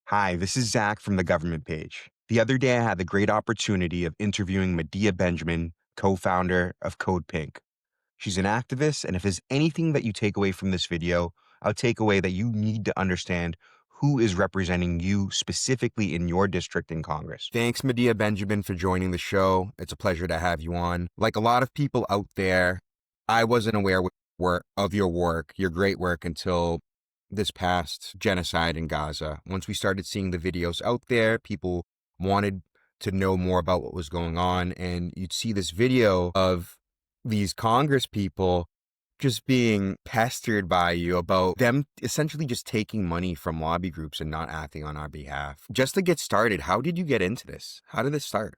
Hi, this is Zach from the government page. The other day, I had the great opportunity of interviewing Medea Benjamin, co founder of CodePink. She's an activist, and if there's anything that you take away from this video, I'll take away that you need to understand who is representing you specifically in your district in Congress. Thanks, Medea Benjamin, for joining the show. It's a pleasure to have you on. Like a lot of people out there, I wasn't aware of your work, your great work, until this past genocide in Gaza. Once we started seeing the videos out there, people wanted to know more about what was going on. And you'd see this video of these Congress people just being pestered by you about them essentially just taking money from lobby groups and not acting on our behalf. Just to get started, how did you get into this? How did this start?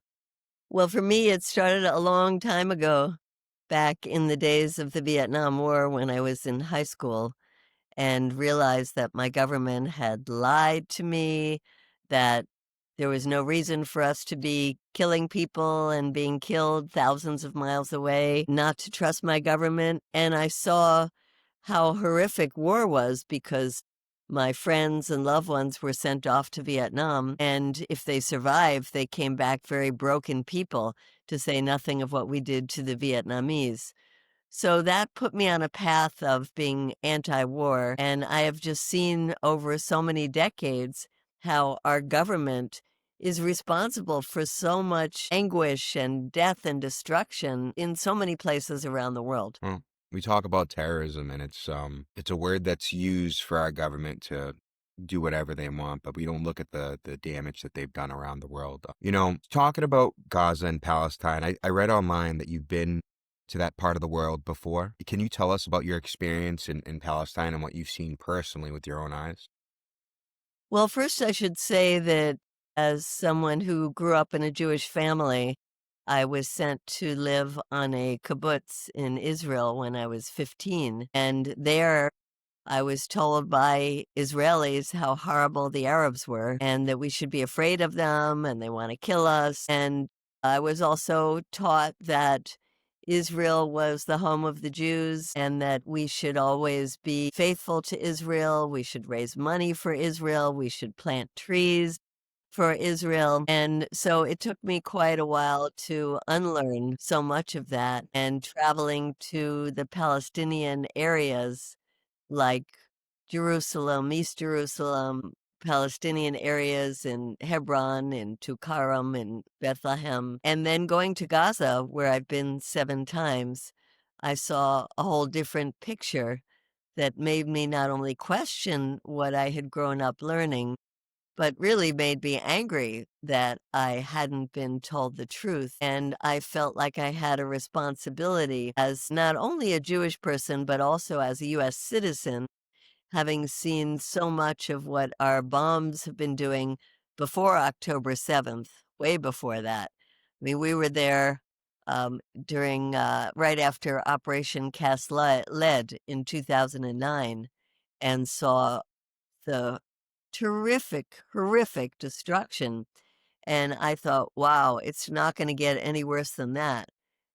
Well, for me, it started a long time ago, back in the days of the Vietnam War when I was in high school, and realized that my government had lied to me, that there was no reason for us to be killing people and being killed thousands of miles away, not to trust my government. And I saw how horrific war was because my friends and loved ones were sent off to Vietnam. And if they survived, they came back very broken people, to say nothing of what we did to the Vietnamese. So that put me on a path of being anti-war, and I have just seen over so many decades how our government is responsible for so much anguish and death and destruction in so many places around the world. Well, we talk about terrorism, and it's a word that's used for our government to do whatever they want, but we don't look at the damage that they've done around the world. Talking about Gaza and Palestine, I read online that you've been to that part of the world before. Can you tell us about your experience in Palestine and what you've seen personally with your own eyes? Well, first I should say that as someone who grew up in a Jewish family, I was sent to live on a kibbutz in Israel when I was 15, and there I was told by Israelis how horrible the Arabs were and that we should be afraid of them and they want to kill us. And I was also taught that Israel was the home of the Jews and that we should always be faithful to Israel. We should raise money for Israel. We should plant trees for Israel. And so it took me quite a while to unlearn so much of that, and traveling to the Palestinian areas like Jerusalem, East Jerusalem, Palestinian areas in Hebron, in Tulkarem, in Bethlehem, and then going to Gaza, where I've been 7 times, I saw a whole different picture that made me not only question what I had grown up learning, but really made me angry that I hadn't been told the truth. And I felt like I had a responsibility as not only a Jewish person, but also as a US citizen, having seen so much of what our bombs have been doing before October 7th, way before that. I mean, we were there during right after Operation Cast Lead in 2009 and saw the terrific, horrific destruction. And I thought, wow, it's not going to get any worse than that.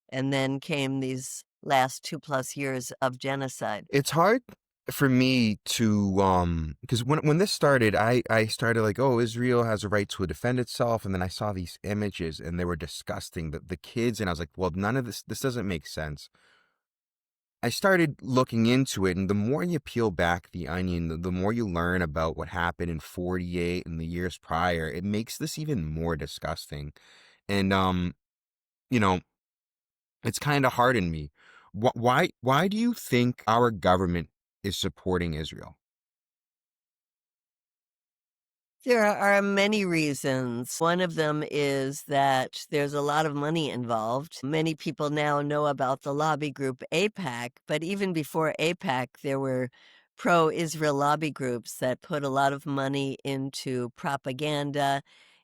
And then came these last 2+ years of genocide. It's hard for me to because when this started, I started like, oh, Israel has a right to defend itself, and then I saw these images and they were disgusting. The kids, and I was like, well, none of this doesn't make sense. I started looking into it, and the more you peel back the onion, the more you learn about what happened in 48 and the years prior, it makes this even more disgusting. And you know, it's kind of hardened me. Why do you think our government is supporting Israel? There are many reasons. One of them is that there's a lot of money involved. Many people now know about the lobby group AIPAC, but even before AIPAC, there were pro-Israel lobby groups that put a lot of money into propaganda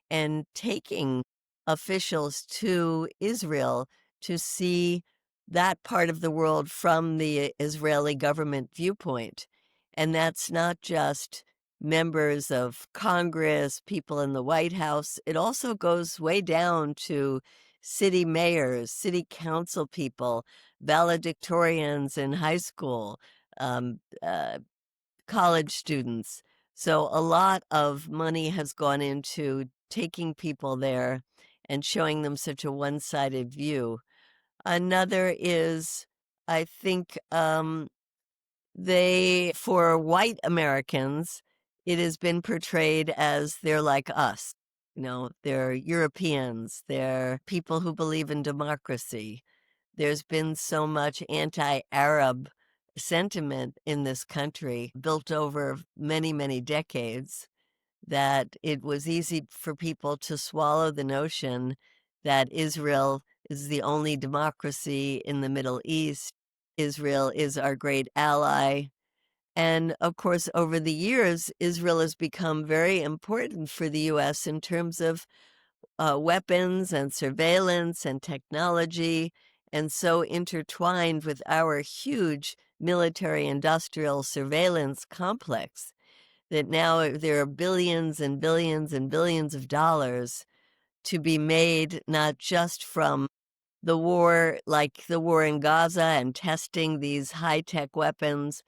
and taking officials to Israel to see that part of the world from the Israeli government viewpoint. And that's not just members of Congress, people in the White House. It also goes way down to city mayors, city council people, valedictorians in high school, um, uh, college students. So a lot of money has gone into taking people there and showing them such a one-sided view. Another is, I think, for white Americans, it has been portrayed as they're like us. They're Europeans, they're people who believe in democracy. There's been so much anti-Arab sentiment in this country built over many, many decades that it was easy for people to swallow the notion that Israel is the only democracy in the Middle East. Israel is our great ally. And of course, over the years, Israel has become very important for the U.S. in terms of weapons and surveillance and technology, and so intertwined with our huge military industrial surveillance complex that now there are billions and billions and billions of dollars to be made, not just from the war, like the war in Gaza and testing these high-tech weapons,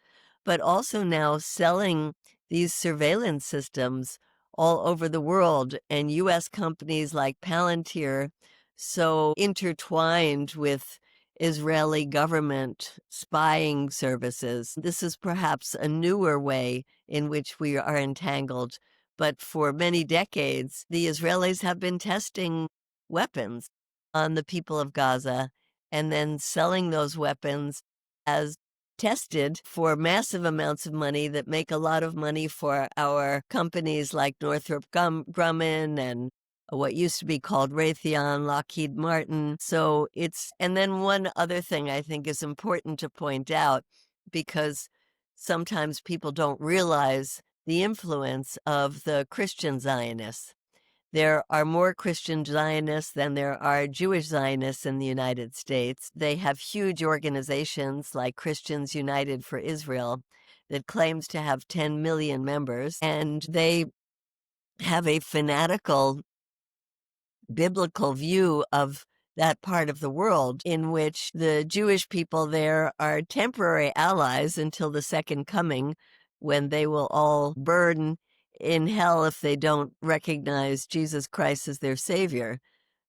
but also now selling these surveillance systems all over the world. And U.S. companies like Palantir, so intertwined with Israeli government spying services. This is perhaps a newer way in which we are entangled. But for many decades, the Israelis have been testing weapons on the people of Gaza and then selling those weapons as tested for massive amounts of money that make a lot of money for our companies like Northrop Grumman and what used to be called Raytheon, Lockheed Martin. And then one other thing I think is important to point out, because sometimes people don't realize the influence of the Christian Zionists. There are more Christian Zionists than there are Jewish Zionists in the United States. They have huge organizations like Christians United for Israel that claims to have 10 million members, and they have a fanatical biblical view of that part of the world in which the Jewish people there are temporary allies until the second coming, when they will all burn in hell if they don't recognize Jesus Christ as their savior.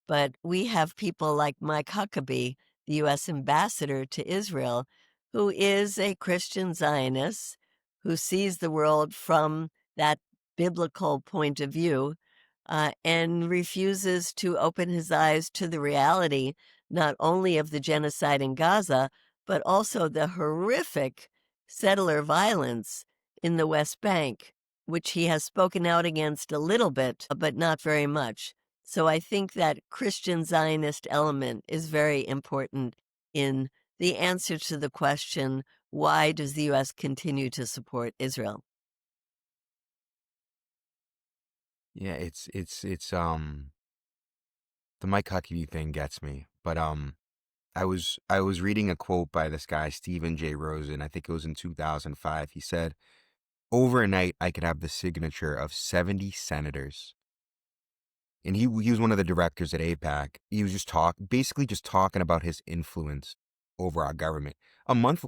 But we have people like Mike Huckabee, the U.S. ambassador to Israel, who is a Christian Zionist who sees the world from that biblical point of view, and refuses to open his eyes to the reality not only of the genocide in Gaza, but also the horrific settler violence in the West Bank, which he has spoken out against a little bit, but not very much. So I think that Christian Zionist element is very important in the answer to the question, why does the U.S. continue to support Israel? Yeah, it's the Mike Huckabee thing gets me. But I was reading a quote by this guy, Stephen J. Rosen. I think it was in 2005. He said, "Overnight, I could have the signature of 70 senators." And he was one of the directors at APAC. He was basically just talking about his influence over our government. A month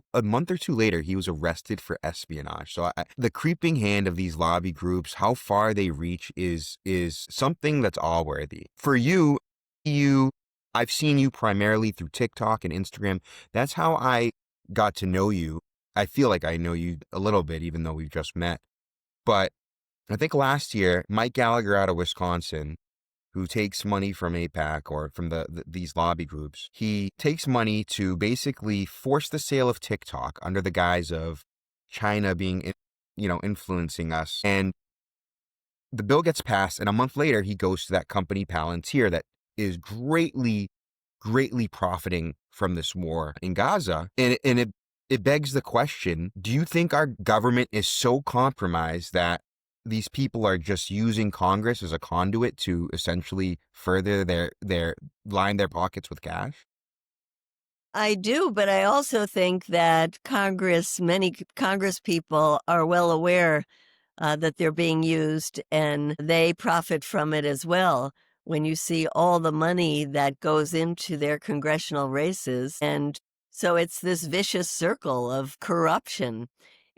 or two later, he was arrested for espionage. So the creeping hand of these lobby groups, how far they reach, is something that's all worthy. For you, I've seen you primarily through TikTok and Instagram. That's how I got to know you. I feel like I know you a little bit, even though we've just met. But I think last year, Mike Gallagher out of Wisconsin, who takes money from APAC or from these lobby groups. He takes money to basically force the sale of TikTok under the guise of China being, influencing us. And the bill gets passed, and a month later, he goes to that company Palantir that is greatly, greatly profiting from this war in Gaza. And it begs the question, do you think our government is so compromised that these people are just using Congress as a conduit to essentially further their line their pockets with cash? I do, but I also think that many Congress people are well aware that they're being used, and they profit from it as well. When you see all the money that goes into their congressional races. And so it's this vicious circle of corruption.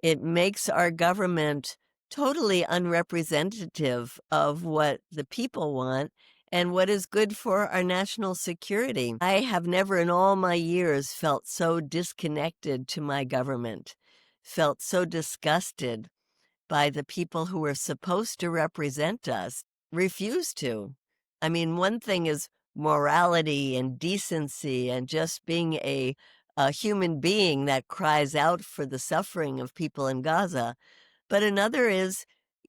It makes our government totally unrepresentative of what the people want and what is good for our national security. I have never in all my years felt so disconnected to my government, felt so disgusted by the people who are supposed to represent us refuse to. I mean, one thing is morality and decency and just being a human being that cries out for the suffering of people in Gaza. But another is,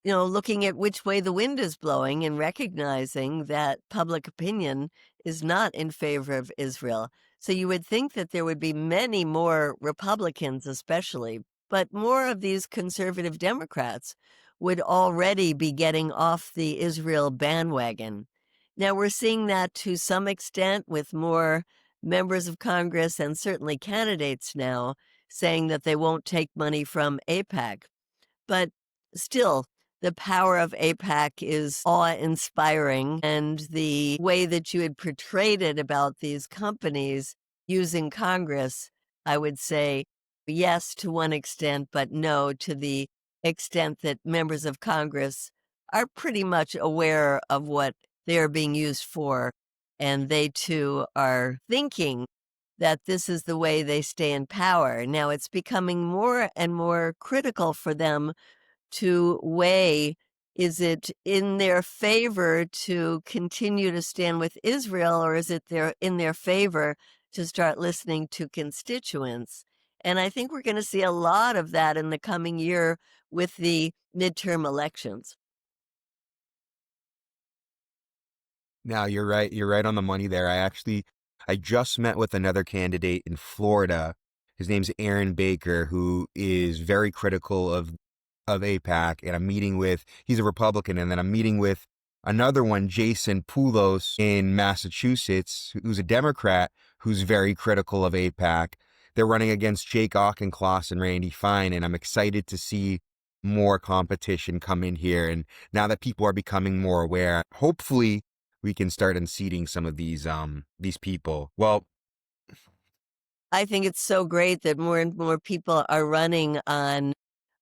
looking at which way the wind is blowing and recognizing that public opinion is not in favor of Israel. So you would think that there would be many more Republicans, especially, but more of these conservative Democrats would already be getting off the Israel bandwagon. Now, we're seeing that to some extent with more members of Congress and certainly candidates now saying that they won't take money from AIPAC. But still, the power of AIPAC is awe-inspiring, and the way that you had portrayed it about these companies using Congress, I would say yes to one extent, but no to the extent that members of Congress are pretty much aware of what they are being used for, and they too are thinking that this is the way they stay in power. Now it's becoming more and more critical for them to weigh, is it in their favor to continue to stand with Israel, or is it in their favor to start listening to constituents? And I think we're going to see a lot of that in the coming year with the midterm elections. Now, you're right. You're right on the money there. I just met with another candidate in Florida. His name's Aaron Baker, who is very critical of AIPAC. And he's a Republican. And then I'm meeting with another one, Jason Poulos in Massachusetts, who's a Democrat, who's very critical of AIPAC. They're running against Jake Auchincloss and Randy Fine. And I'm excited to see more competition come in here. And now that people are becoming more aware, hopefully we can start unseating some of these people. Well, I think it's so great that more and more people are running on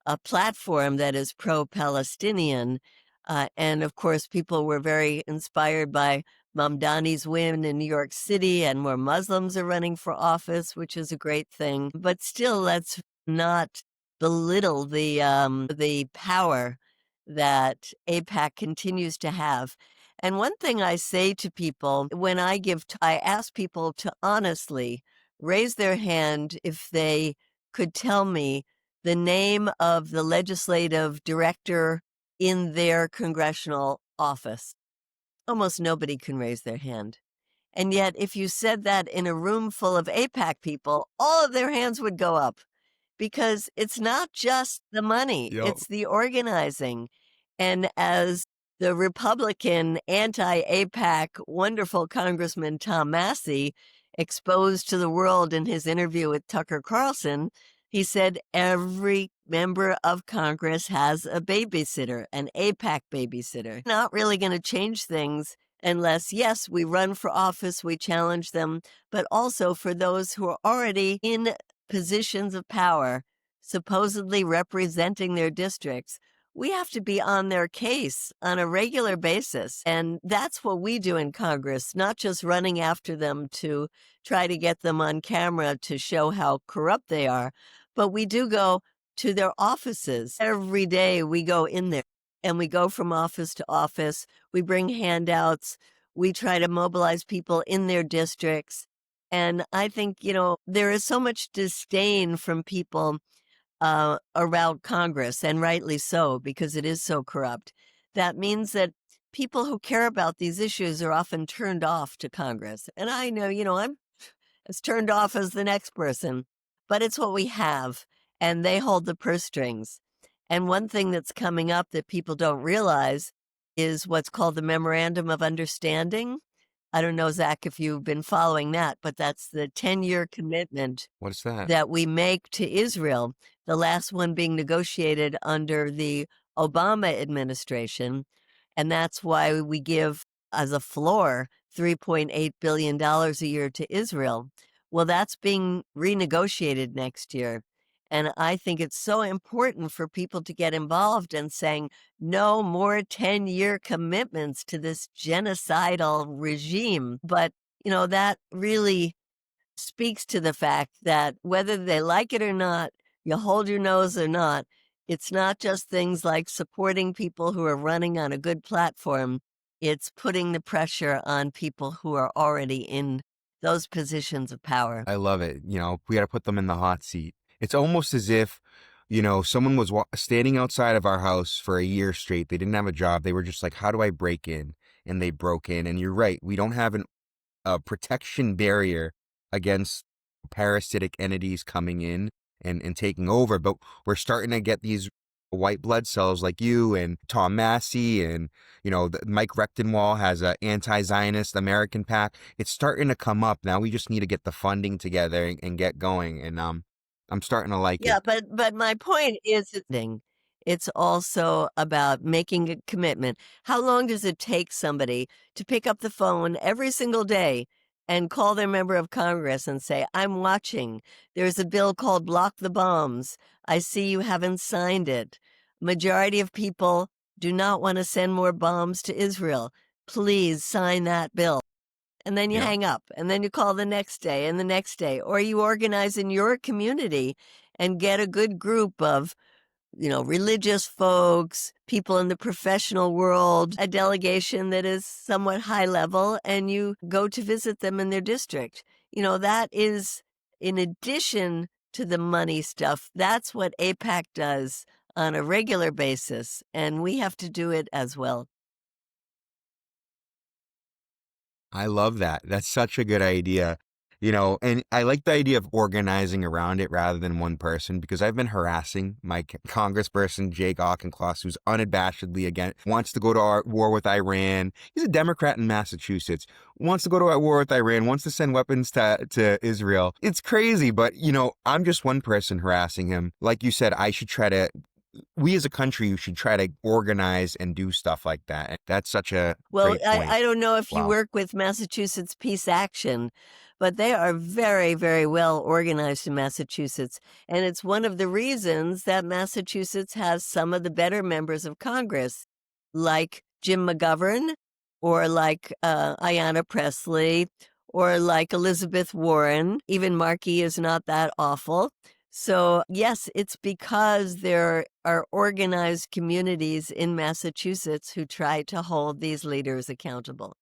a platform that is pro-Palestinian. And of course, people were very inspired by Mamdani's win in New York City, and more Muslims are running for office, which is a great thing. But still, let's not belittle the power that AIPAC continues to have. And one thing I say to people when I ask people to honestly raise their hand if they could tell me the name of the legislative director in their congressional office. Almost nobody can raise their hand. And yet, if you said that in a room full of AIPAC people, all of their hands would go up because it's not just the money, yo, it's the organizing. And as the Republican anti-AIPAC wonderful Congressman Tom Massey exposed to the world in his interview with Tucker Carlson, he said every member of Congress has a babysitter, an AIPAC babysitter. Not really going to change things unless, yes, we run for office, we challenge them, but also for those who are already in positions of power, supposedly representing their districts, we have to be on their case on a regular basis. And that's what we do in Congress, not just running after them to try to get them on camera to show how corrupt they are, but we do go to their offices. Every day we go in there and we go from office to office. We bring handouts. We try to mobilize people in their districts. And I think, there is so much disdain from people around Congress, and rightly so, because it is so corrupt. That means that people who care about these issues are often turned off to Congress. And I know, I'm as turned off as the next person, but it's what we have, and they hold the purse strings. And one thing that's coming up that people don't realize is what's called the Memorandum of Understanding. I don't know, Zach, if you've been following that, but that's the 10-year commitment what is that? that we make to Israel, the last one being negotiated under the Obama administration. And that's why we give as a floor $3.8 billion a year to Israel. Well, that's being renegotiated next year. And I think it's so important for people to get involved in saying no more 10-year commitments to this genocidal regime. But, that really speaks to the fact that whether they like it or not, you hold your nose or not, it's not just things like supporting people who are running on a good platform. It's putting the pressure on people who are already in those positions of power. I love it. We got to put them in the hot seat. It's almost as if, someone was standing outside of our house for a year straight. They didn't have a job. They were just like, how do I break in? And they broke in. And you're right. We don't have a protection barrier against parasitic entities coming in and taking over. But we're starting to get these white blood cells like you and Tom Massey and, Mike Rechtenwall has an anti-Zionist American PAC. It's starting to come up. Now we just need to get the funding together and get going. And I'm starting to like it. Yeah, but my point is it's also about making a commitment. How long does it take somebody to pick up the phone every single day and call their member of Congress and say, "I'm watching. There's a bill called Block the Bombs. I see you haven't signed it. Majority of people do not want to send more bombs to Israel. Please sign that bill." And then you Yeah. hang up, and then you call the next day and the next day, or you organize in your community and get a good group of, religious folks, people in the professional world, a delegation that is somewhat high level, and you go to visit them in their district. That is in addition to the money stuff. That's what APAC does on a regular basis, and we have to do it as well. I love that. That's such a good idea. And I like the idea of organizing around it rather than one person because I've been harassing my congressperson, Jake Auchincloss, who's unabashedly again wants to go to our war with Iran. He's a Democrat in Massachusetts, wants to go to our war with Iran, wants to send weapons to Israel. It's crazy, but I'm just one person harassing him. Like you said, we as a country should try to organize and do stuff like that. That's such a Well, great point. I don't know if you Wow. work with Massachusetts Peace Action, but they are very, very well organized in Massachusetts. And it's one of the reasons that Massachusetts has some of the better members of Congress, like Jim McGovern, or like Ayanna Pressley, or like Elizabeth Warren. Even Markey is not that awful. So, yes, it's because there are organized communities in Massachusetts who try to hold these leaders accountable.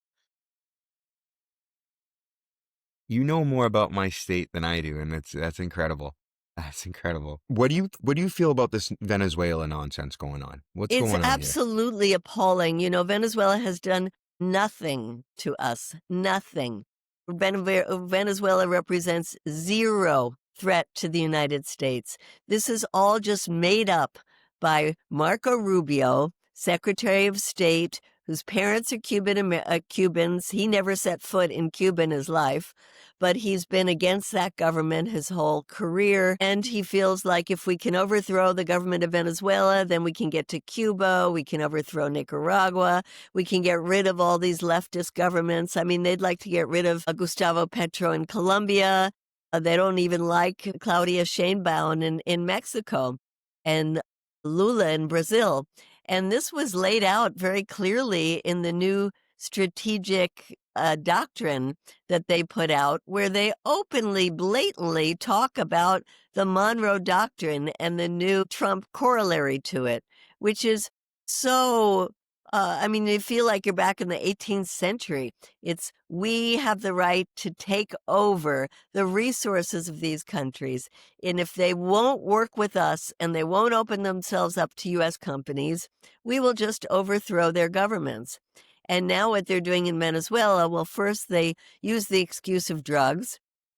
You know more about my state than I do, and that's incredible. That's incredible. What do you feel about this Venezuela nonsense going on? What's It's going on here? absolutely appalling. Venezuela has done nothing to us, nothing. Venezuela represents zero threat to the United States. This is all just made up by Marco Rubio, Secretary of State, whose parents are Cubans. He never set foot in Cuba in his life, but he's been against that government his whole career. And he feels like if we can overthrow the government of Venezuela, then we can get to Cuba, we can overthrow Nicaragua, we can get rid of all these leftist governments. I mean, they'd like to get rid of Gustavo Petro in Colombia. They don't even like Claudia Sheinbaum in Mexico and Lula in Brazil. And this was laid out very clearly in the new strategic doctrine that they put out, where they openly, blatantly talk about the Monroe Doctrine and the new Trump corollary to it, which is so. I mean, you feel like you're back in the 18th century. It's we have the right to take over the resources of these countries. And if they won't work with us and they won't open themselves up to U.S. companies, we will just overthrow their governments. And now what they're doing in Venezuela, well, first they use the excuse of drugs,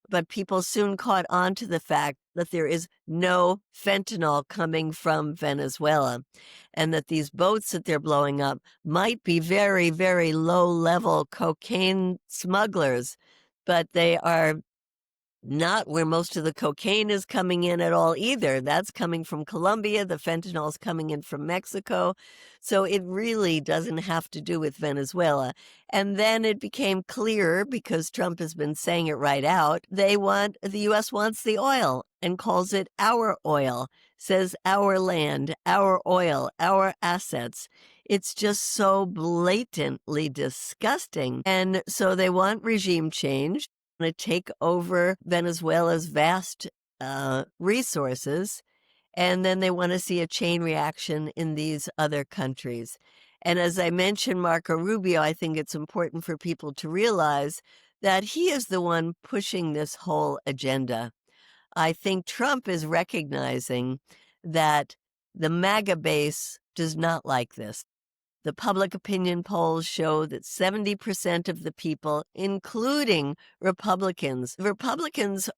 but people soon caught on to the fact that there is no fentanyl coming from Venezuela and that these boats that they're blowing up might be very, very low level cocaine smugglers, but they are not where most of the cocaine is coming in at all either. That's coming from Colombia. The fentanyl is coming in from Mexico. So it really doesn't have to do with Venezuela. And then it became clear, because Trump has been saying it right out, the U.S. wants the oil and calls it our oil, says our land, our oil, our assets. It's just so blatantly disgusting. And so they want regime change, to take over Venezuela's vast resources, and then they want to see a chain reaction in these other countries. And as I mentioned, Marco Rubio, I think it's important for people to realize that he is the one pushing this whole agenda. I think Trump is recognizing that the MAGA base does not like this. The public opinion polls show that 70% of the people, including Republicans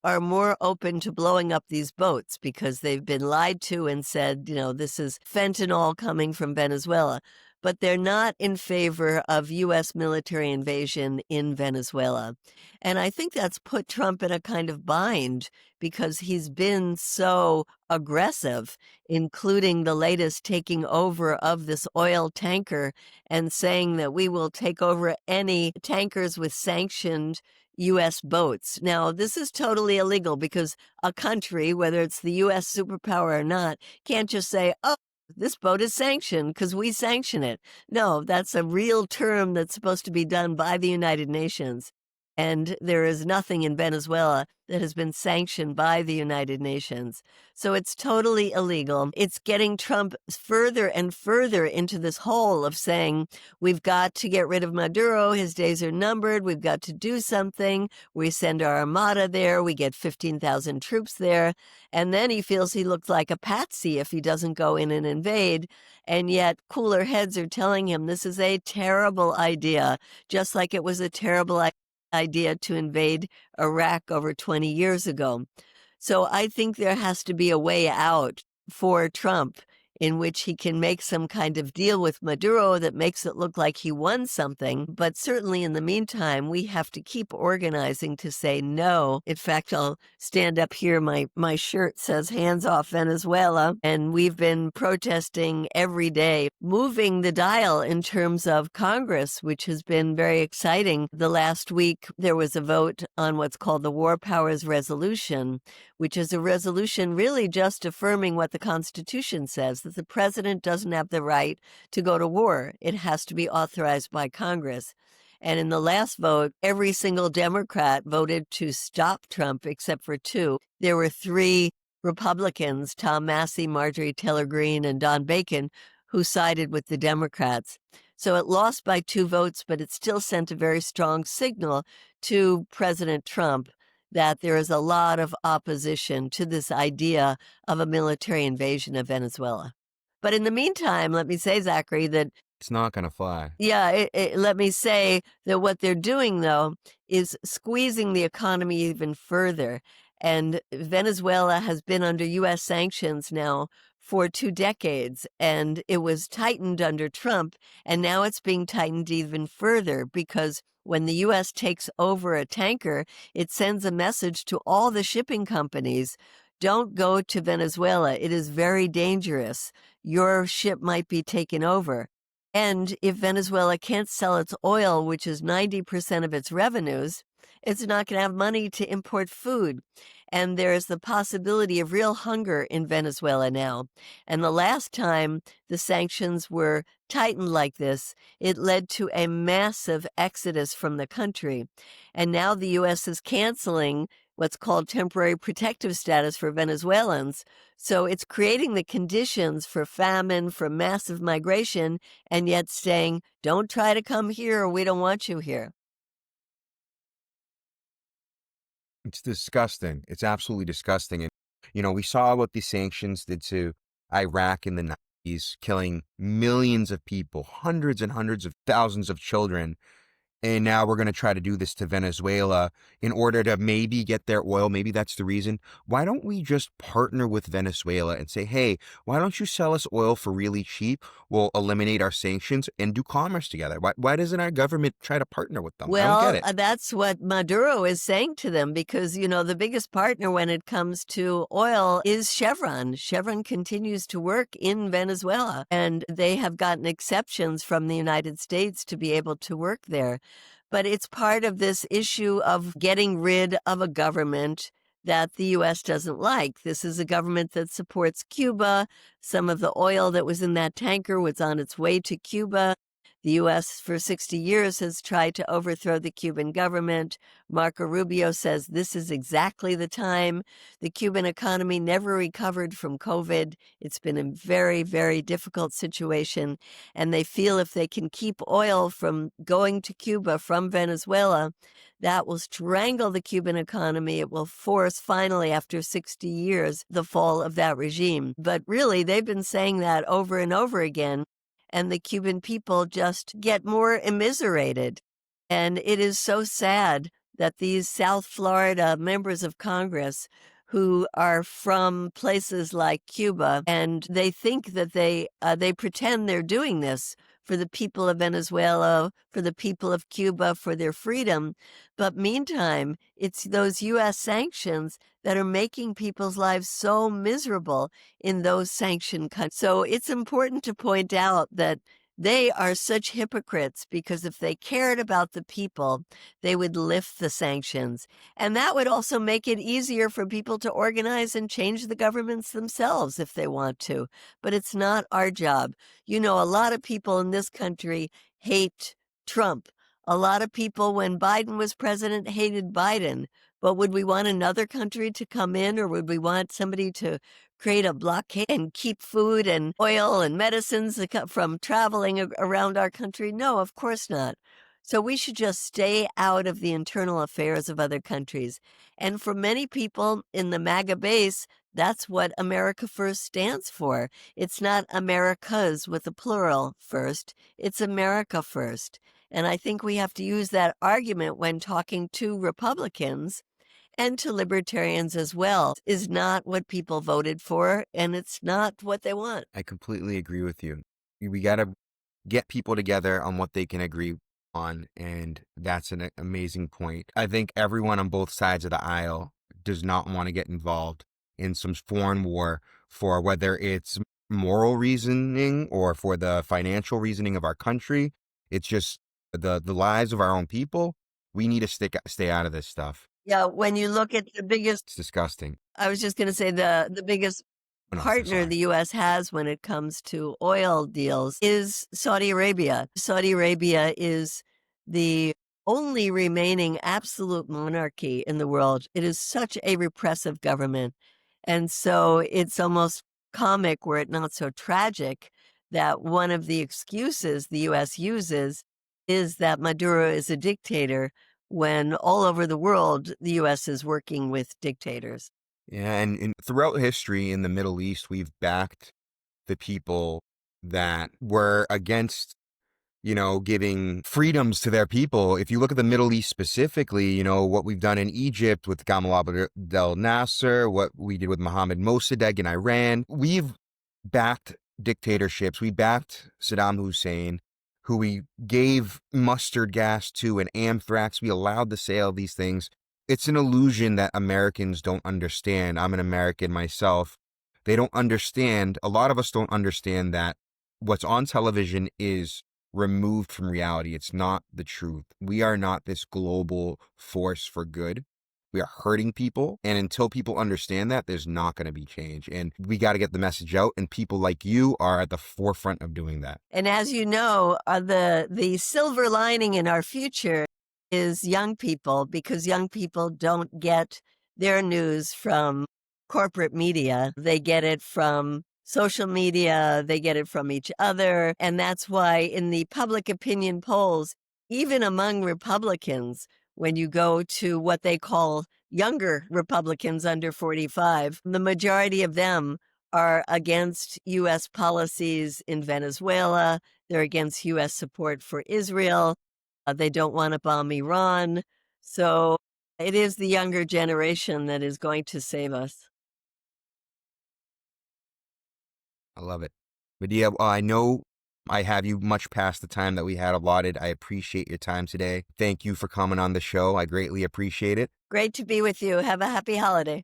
are more open to blowing up these boats because they've been lied to and said, this is fentanyl coming from Venezuela. But they're not in favor of U.S. military invasion in Venezuela. And I think that's put Trump in a kind of bind because he's been so aggressive, including the latest taking over of this oil tanker and saying that we will take over any tankers with sanctioned U.S. boats. Now, this is totally illegal because a country, whether it's the U.S. superpower or not, can't just say, oh, this boat is sanctioned because we sanction it. No, that's a real term that's supposed to be done by the United Nations. And there is nothing in Venezuela that has been sanctioned by the United Nations. So it's totally illegal. It's getting Trump further and further into this hole of saying, we've got to get rid of Maduro. His days are numbered. We've got to do something. We send our armada there. We get 15,000 troops there. And then he feels he looks like a patsy if he doesn't go in and invade. And yet cooler heads are telling him this is a terrible idea, just like it was a terrible idea to invade Iraq over 20 years ago. So I think there has to be a way out for Trump in which he can make some kind of deal with Maduro that makes it look like he won something. But certainly in the meantime, we have to keep organizing to say no. In fact, I'll stand up here. My shirt says hands off Venezuela. And we've been protesting every day, moving the dial in terms of Congress, which has been very exciting. The last week, there was a vote on what's called the War Powers Resolution, which is a resolution really just affirming what the Constitution says, that the president doesn't have the right to go to war. It has to be authorized by Congress. And in the last vote, every single Democrat voted to stop Trump except for two. There were three Republicans, Tom Massey, Marjorie Taylor Greene, and Don Bacon, who sided with the Democrats. So it lost by 2 votes, but it still sent a very strong signal to President Trump that there is a lot of opposition to this idea of a military invasion of Venezuela. But in the meantime, let me say, Zachary, that It's not going to fly. yeah, let me say that what they're doing, though, is squeezing the economy even further. And Venezuela has been under U.S. sanctions now for 2 decades, and it was tightened under Trump, and now it's being tightened even further because when the U.S. takes over a tanker, it sends a message to all the shipping companies, don't go to Venezuela. It is very dangerous. Your ship might be taken over. And if Venezuela can't sell its oil, which is 90% of its revenues, it's not going to have money to import food. And there's the possibility of real hunger in Venezuela now. And the last time the sanctions were tightened like this, it led to a massive exodus from the country. And now the U.S. is canceling what's called temporary protective status for Venezuelans. So it's creating the conditions for famine, for massive migration, and yet saying, don't try to come here or we don't want you here. It's disgusting. It's absolutely disgusting. And, we saw what the sanctions did to Iraq in the 90s, killing millions of people, hundreds and hundreds of thousands of children. And now we're going to try to do this to Venezuela in order to maybe get their oil. Maybe that's the reason. Why don't we just partner with Venezuela and say, hey, why don't you sell us oil for really cheap? We'll eliminate our sanctions and do commerce together. Why doesn't our government try to partner with them? I don't get Well, it. that's what Maduro is saying to them because, the biggest partner when it comes to oil is Chevron. Chevron continues to work in Venezuela, and they have gotten exceptions from the United States to be able to work there. But it's part of this issue of getting rid of a government that the U.S. doesn't like. This is a government that supports Cuba. Some of the oil that was in that tanker was on its way to Cuba. The U.S. for 60 years has tried to overthrow the Cuban government. Marco Rubio says this is exactly the time. The Cuban economy never recovered from COVID. It's been a very, very difficult situation. And they feel if they can keep oil from going to Cuba from Venezuela, that will strangle the Cuban economy. It will force, finally, after 60 years, the fall of that regime. But really, they've been saying that over and over again, and the Cuban people just get more immiserated. And it is so sad that these South Florida members of Congress who are from places like Cuba, and they think that they pretend they're doing this for the people of Venezuela, for the people of Cuba, for their freedom. But meantime, it's those U.S. sanctions that are making people's lives so miserable in those sanctioned countries. So it's important to point out that they are such hypocrites because if they cared about the people, they would lift the sanctions. And that would also make it easier for people to organize and change the governments themselves if they want to. But it's not our job. A lot of people in this country hate Trump. A lot of people, when Biden was president, hated Biden. But would we want another country to come in, or would we want somebody to create a blockade and keep food and oil and medicines from traveling around our country? No, of course not. So we should just stay out of the internal affairs of other countries. And for many people in the MAGA base, that's what America First stands for. It's not Americas with a plural first, it's America First. And I think we have to use that argument when talking to Republicans and to libertarians as well. Is not what people voted for, and it's not what they want. I completely agree with you. We got to get people together on what they can agree on, and that's an amazing point. I think everyone on both sides of the aisle does not want to get involved in some foreign war for whether it's moral reasoning or for the financial reasoning of our country. It's just the lives of our own people. We need to stay out of this stuff. Yeah, when you look at the biggest, It's disgusting. I was just going to say the biggest Oh, no, so partner sorry. the U.S. has when it comes to oil deals is Saudi Arabia. Saudi Arabia is the only remaining absolute monarchy in the world. It is such a repressive government. And so it's almost comic, were it not so tragic, that one of the excuses the U.S. uses is that Maduro is a dictator when all over the world, the U.S. is working with dictators. Yeah, and throughout history in the Middle East, we've backed the people that were against, giving freedoms to their people. If you look at the Middle East specifically, what we've done in Egypt with Gamal Abdel Nasser, what we did with Mohammed Mossadegh in Iran, we've backed dictatorships. We backed Saddam Hussein, who we gave mustard gas to and anthrax. We allowed the sale of these things. It's an illusion that Americans don't understand. I'm an American myself. They don't understand. A lot of us don't understand that what's on television is removed from reality. It's not the truth. We are not this global force for good. We are hurting people. And until people understand that, there's not going to be change. And we got to get the message out. And people like you are at the forefront of doing that. And as you know, the silver lining in our future is young people, because young people don't get their news from corporate media. They get it from social media, they get it from each other. And that's why in the public opinion polls, even among Republicans, when you go to what they call younger Republicans under 45, the majority of them are against U.S. policies in Venezuela. They're against U.S. support for Israel. They don't want to bomb Iran. So it is the younger generation that is going to save us. I love it. Medea, well, I know I have you much past the time that we had allotted. I appreciate your time today. Thank you for coming on the show. I greatly appreciate it. Great to be with you. Have a happy holiday.